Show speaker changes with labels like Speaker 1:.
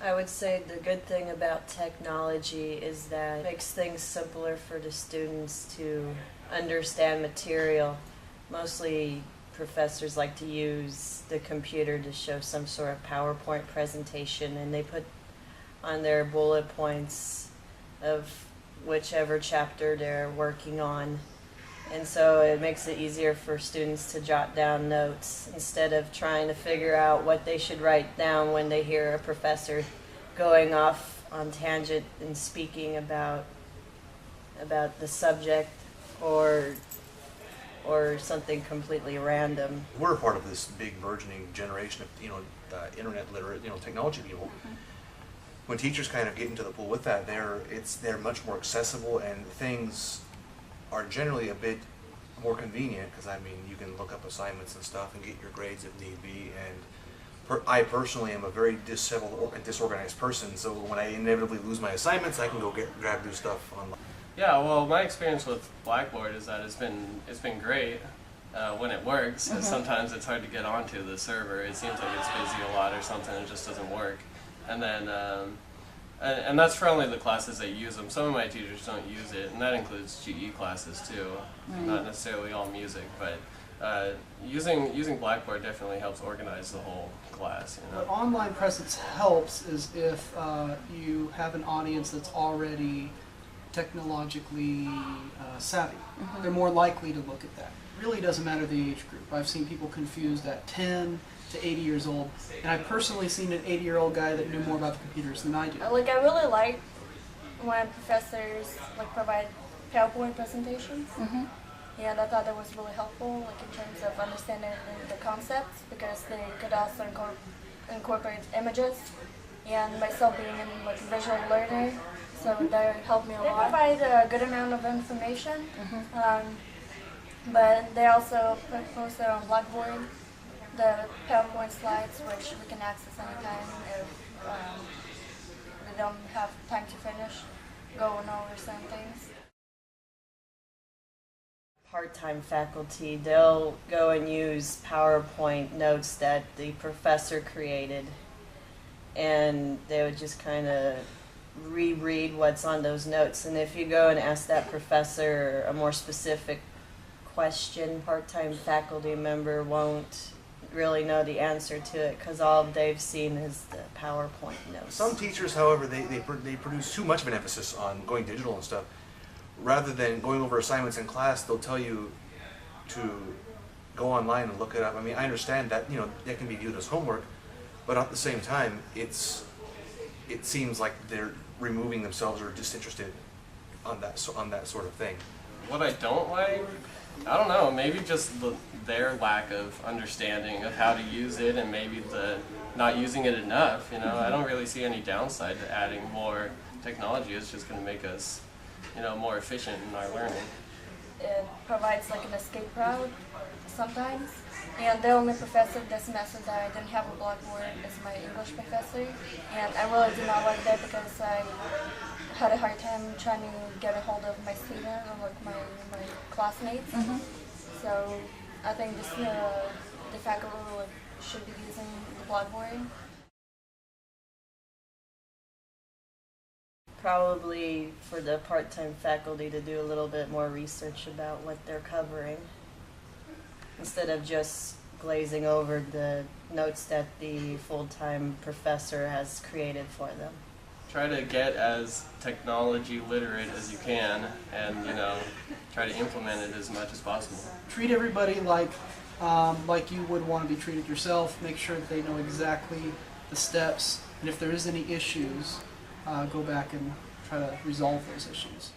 Speaker 1: I would say the good thing about technology is that it makes things simpler for the students to understand material. Mostly professors like to use the computer to show some sort of PowerPoint presentation, and they put on their bullet points of whichever chapter they're working on. And so it makes it easier for students to jot down notes instead of trying to figure out what they should write down when they hear a professor going off on tangent and speaking about the subject or something completely random.
Speaker 2: We're a part of this big burgeoning generation of internet literate technology people. When teachers kind of get into the pool with that, they're much more accessible, and things are generally a bit more convenient, because I mean you can look up assignments and stuff and get your grades if need be. And I personally am a very disheveled and disorganized person, so when I inevitably lose my assignments, I can go grab new stuff online.
Speaker 3: Yeah, well, my experience with Blackboard is that it's been great when it works. And sometimes it's hard to get onto the server. It seems like it's busy a lot or something. It just doesn't work. And then and that's for only the classes that use them. Some of my teachers don't use it, and that includes GE classes too. Not necessarily all music, but using Blackboard definitely helps organize the whole class.
Speaker 4: What online presence helps is if you have an audience that's already technologically savvy. They're more likely to look at that. It really doesn't matter the age group. I've seen people confused at 10 to 80 years old, and I've personally seen an 80-year-old guy that knew more about the computers than I do.
Speaker 5: I really like when professors provide PowerPoint presentations, and I thought that was really helpful, in terms of understanding the concepts, because they could also incorporate images. And myself being a visual learner, so that helped me a lot. They provide a good amount of information, but they also post it on Blackboard, the PowerPoint slides, which we can access anytime if we don't have time to finish going over some things.
Speaker 1: Part-time faculty, they'll go and use PowerPoint notes that the professor created, and they would just kind of reread what's on those notes. And if you go and ask that professor a more specific question, part-time faculty member won't really know the answer to it, because all they've seen is the PowerPoint notes.
Speaker 2: Some teachers, however, they produce too much of an emphasis on going digital and stuff. Rather than going over assignments in class, they'll tell you to go online and look it up. I mean, I understand that that can be viewed as homework, but at the same time, it seems like they're removing themselves or disinterested on that sort of thing.
Speaker 3: What I don't like, I don't know, maybe just their lack of understanding of how to use it, and maybe the not using it enough. I don't really see any downside to adding more technology. It's just going to make us more efficient in our learning.
Speaker 5: It provides an escape route sometimes. And the only professor this semester that I didn't have a Blackboard is my English professor. And I really do not like that, because I had a hard time trying to get a hold of my student or my classmates. So I think the faculty should be using the Blackboard.
Speaker 1: Probably for the part-time faculty to do a little bit more research about what they're covering, instead of just glazing over the notes that the full-time professor has created for them.
Speaker 3: Try to get as technology literate as you can, and try to implement it as much as possible.
Speaker 4: Treat everybody like you would want to be treated yourself. Make sure that they know exactly the steps, and if there is any issues, go back and try to resolve those issues.